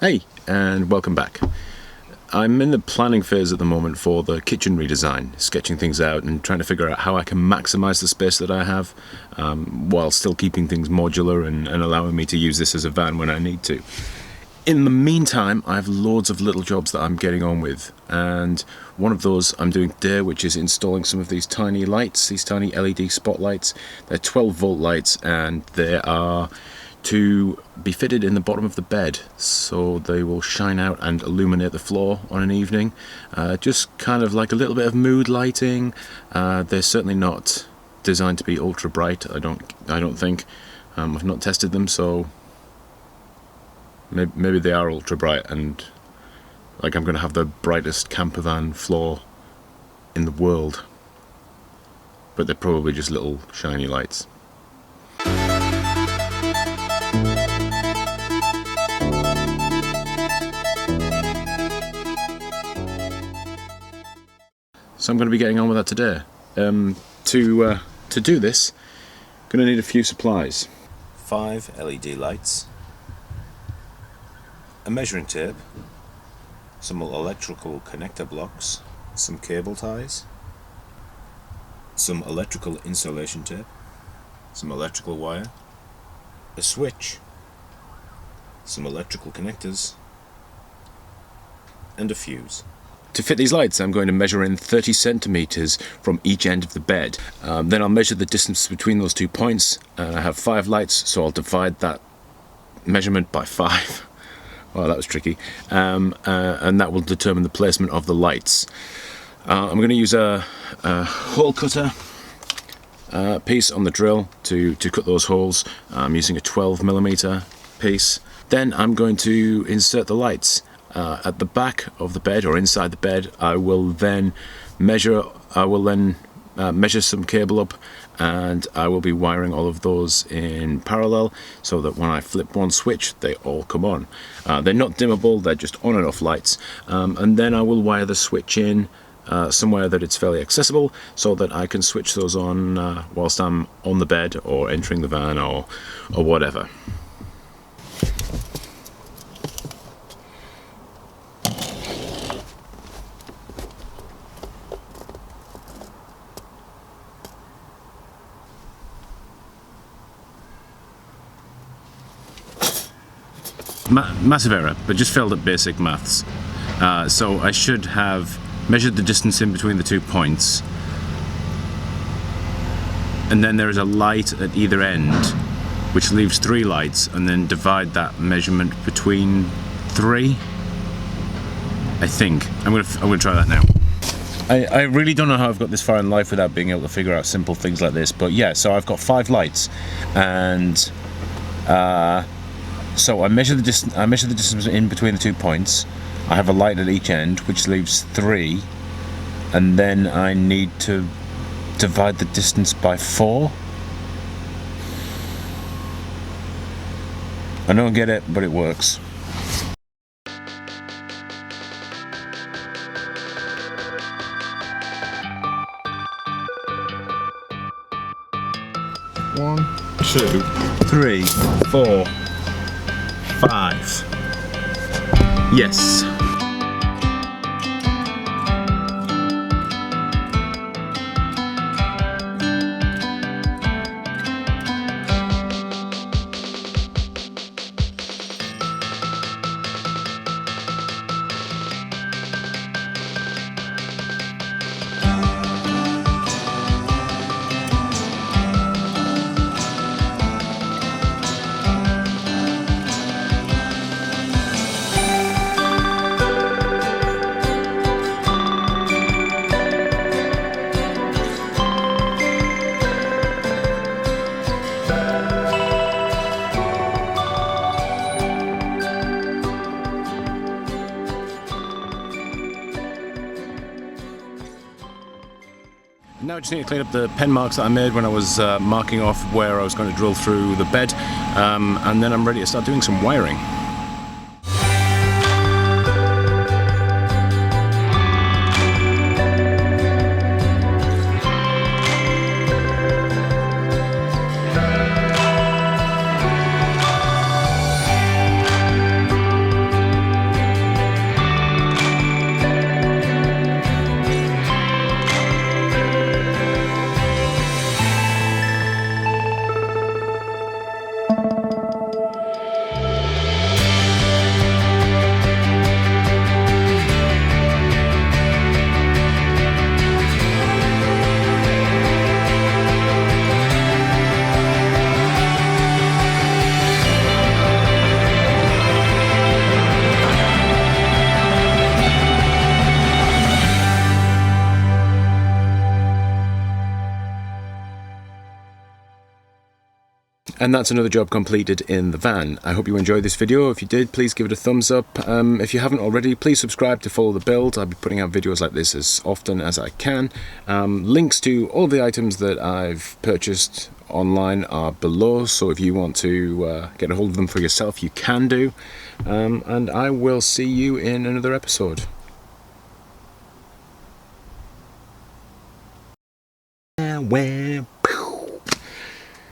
Hey, and welcome back. I'm in the planning phase at the moment for the kitchen redesign, sketching things out and trying to figure out how I can maximise the space that I have while still keeping things modular and allowing me to use this as a van when I need to. In the meantime, I have loads of little jobs that I'm getting on with, and one of those I'm doing today, which is installing some of these tiny lights, these tiny LED spotlights. They're 12-volt lights, and they are to be fitted in the bottom of the bed, so they will shine out and illuminate the floor on an evening. Just kind of like a little bit of mood lighting. They're certainly not designed to be ultra bright. I don't think. I've not tested them, so maybe they are ultra bright, and like I'm going to have the brightest camper van floor in the world. But they're probably just little shiny lights. So I'm going to be getting on with that today. To do this, I'm going to need a few supplies. 5 LED lights, a measuring tape, some electrical connector blocks, some cable ties, some electrical insulation tape, some electrical wire, a switch, some electrical connectors, and a fuse. To fit these lights, I'm going to measure in 30 centimeters from each end of the bed. Then I'll measure the distance between those 2 points. I have 5 lights, so I'll divide that measurement by 5. Well, that was tricky. And that will determine the placement of the lights. I'm going to use a hole cutter piece on the drill to cut those holes. I'm using a 12mm piece. Then I'm going to insert the lights. At the back of the bed or inside the bed, I will then measure some cable up, and I will be wiring all of those in parallel so that when I flip one switch they all come on. They're not dimmable, they're just on and off lights, and then I will wire the switch in somewhere that it's fairly accessible so that I can switch those on whilst I'm on the bed or entering the van or whatever. Massive error, but just failed at basic maths. So I should have measured the distance in between the 2 points, and then there is a light at either end, which leaves 3 lights, and then divide that measurement between 3. I think I'm gonna try that now. I really don't know how I've got this far in life without being able to figure out simple things like this, but yeah, so I've got 5 lights, and so I measure the distance in between the 2 points. I have a light at each end, which leaves 3, and then I need to divide the distance by 4. I don't get it, but it works. One, 2, 3, 4, 5. Yes. Now I just need to clean up the pen marks that I made when I was marking off where I was going to drill through the bed, and then I'm ready to start doing some wiring. And that's another job completed in the van. I hope you enjoyed this video. If you did, please give it a thumbs up. If you haven't already, please subscribe to follow the build. I'll be putting out videos like this as often as I can. Links to all the items that I've purchased online are below, so if you want to get a hold of them for yourself, you can do. And I will see you in another episode. Where